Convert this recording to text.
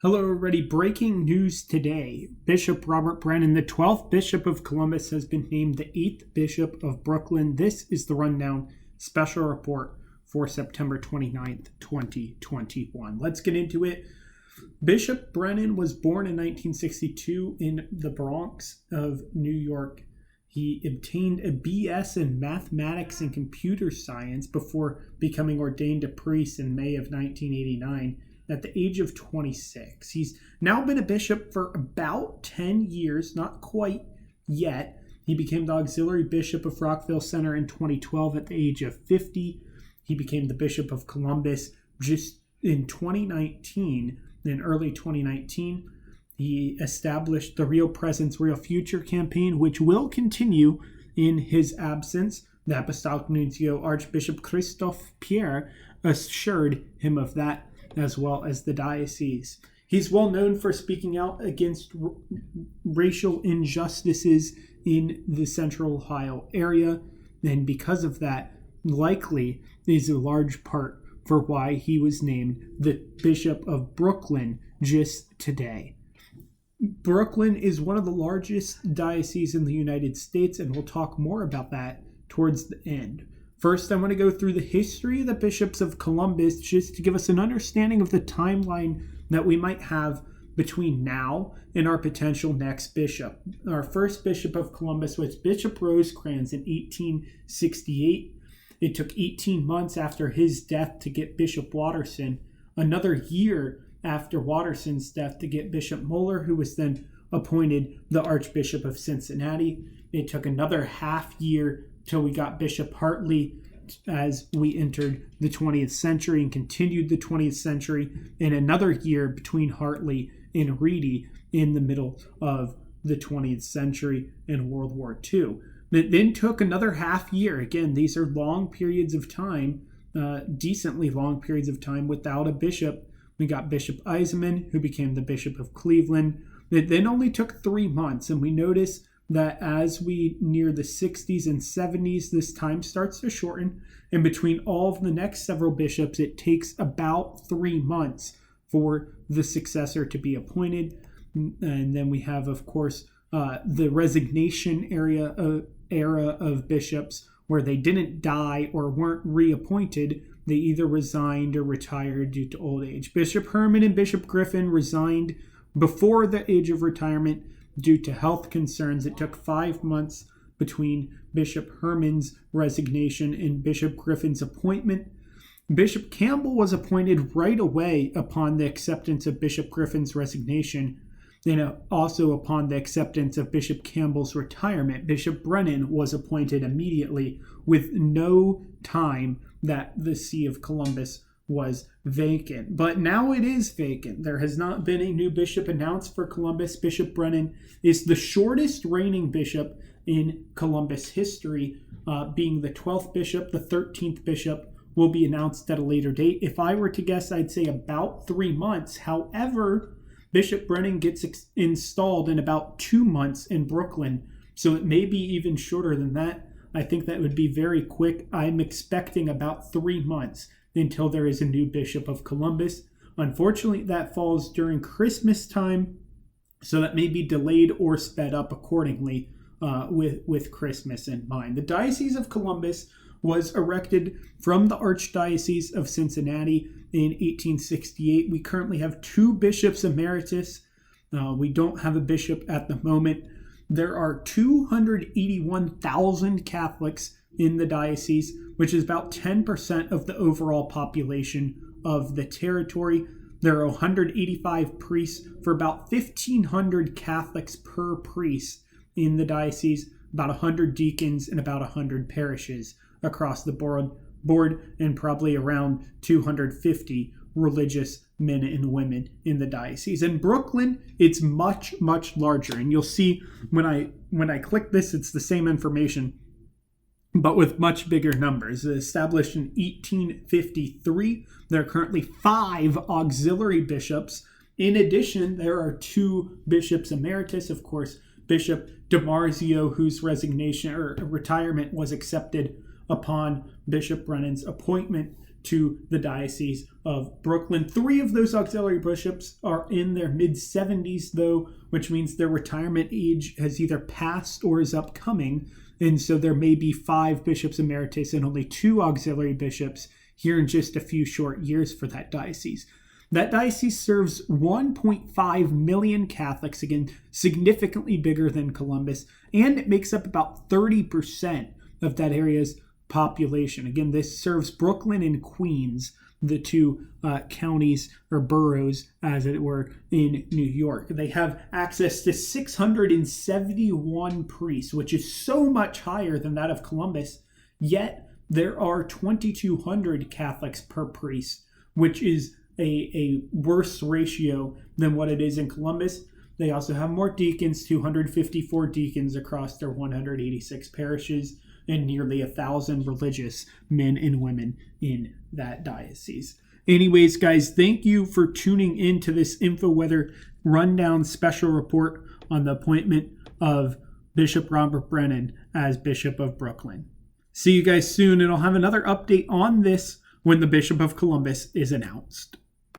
Hello, everybody. Breaking news today. Bishop Robert Brennan, the 12th Bishop of Columbus, has been named the 8th Bishop of Brooklyn. This is the Rundown special report for September 29th, 2021. Let's get into it. Bishop Brennan was born in 1962 in the Bronx of New York. He obtained a BS in mathematics and computer science before becoming ordained a priest in May of 1989. At the age of 26. He's now been a bishop for about 10 years, not quite yet. He became the auxiliary bishop of Rockville Center in 2012 at the age of 50. He became the Bishop of Columbus just in 2019. In early 2019, he established the Real Presence, Real Future campaign, which will continue in his absence. The Apostolic Nuncio Archbishop Christophe Pierre assured him of that, as well as the diocese. He's well known for speaking out against racial injustices in the Central Ohio area, and because of that, likely is a large part for why he was named the Bishop of Brooklyn just today. Brooklyn is one of the largest dioceses in the United States, and we'll talk more about that towards the end. First, I want to go through the history of the bishops of Columbus just to give us an understanding of the timeline that we might have between now and our potential next bishop. Our first bishop of Columbus was Bishop Rosecrans in 1868. It took 18 months after his death to get Bishop Watterson, another year after Watterson's death to get Bishop Moeller, who was then appointed the Archbishop of Cincinnati. It took another half year till we got Bishop Hartley as we entered the 20th century and continued the 20th century, and another year between Hartley and Reedy in the middle of the 20th century and World War II. It then took another half year. Again, these are long periods of time, decently long periods of time without a bishop. We got Bishop Eisenman, who became the Bishop of Cleveland. It then only took 3 months, and we notice that as we near the 60s and 70s, this time starts to shorten. And between all of the next several bishops, it takes about 3 months for the successor to be appointed. And then we have, of course, the resignation era of bishops, where they didn't die or weren't reappointed. They either resigned or retired due to old age. Bishop Herman and Bishop Griffin resigned before the age of retirement due to health concerns. It took 5 months between Bishop Herman's resignation and Bishop Griffin's appointment. Bishop Campbell was appointed right away upon the acceptance of Bishop Griffin's resignation, and also upon the acceptance of Bishop Campbell's retirement. Bishop Brennan was appointed immediately with no time that the See of Columbus was vacant. But now it is vacant. There has not been a new bishop announced for Columbus. Bishop Brennan is the shortest reigning bishop in Columbus history, being the 12th bishop. The 13th bishop will be announced at a later date. If I were to guess, I'd say about 3 months. However, Bishop Brennan gets installed in about 2 months in Brooklyn, so it may be even shorter than that. I think that would be very quick. I'm expecting about 3 months until there is a new Bishop of Columbus. Unfortunately, that falls during Christmas time, so that may be delayed or sped up accordingly with Christmas in mind. The Diocese of Columbus was erected from the Archdiocese of Cincinnati in 1868. We currently have 2 bishops emeritus. We don't have a bishop at the moment. There are 281,000 Catholics in the diocese, which is about 10% of the overall population of the territory. There are 185 priests for about 1,500 Catholics per priest in the diocese, about 100 deacons, and about 100 parishes across the board, and probably around 250 religious men and women in the diocese. In Brooklyn, it's much, much larger. And you'll see when I click this, it's the same information, but with much bigger numbers. Established in 1853, there are currently 5 auxiliary bishops. In addition, there are 2 bishops emeritus. Of course, Bishop DiMarzio, whose resignation or retirement was accepted upon Bishop Brennan's appointment to the Diocese of Brooklyn. 3 of those auxiliary bishops are in their mid-70s, though, which means their retirement age has either passed or is upcoming. And so there may be 5 bishops emeritus and only 2 auxiliary bishops here in just a few short years for that diocese. That diocese serves 1.5 million Catholics, again, significantly bigger than Columbus, and it makes up about 30% of that area's population. Again, this serves Brooklyn and Queens, the 2 counties or boroughs, as it were, in New York. They have access to 671 priests, which is so much higher than that of Columbus, yet there are 2,200 Catholics per priest, which is a worse ratio than what it is in Columbus. They also have more deacons, 254 deacons across their 186 parishes, and nearly 1,000 religious men and women in that diocese. Anyways, guys, thank you for tuning in to this InfoWeather Rundown special report on the appointment of Bishop Robert Brennan as Bishop of Brooklyn. See you guys soon, and I'll have another update on this when the Bishop of Columbus is announced.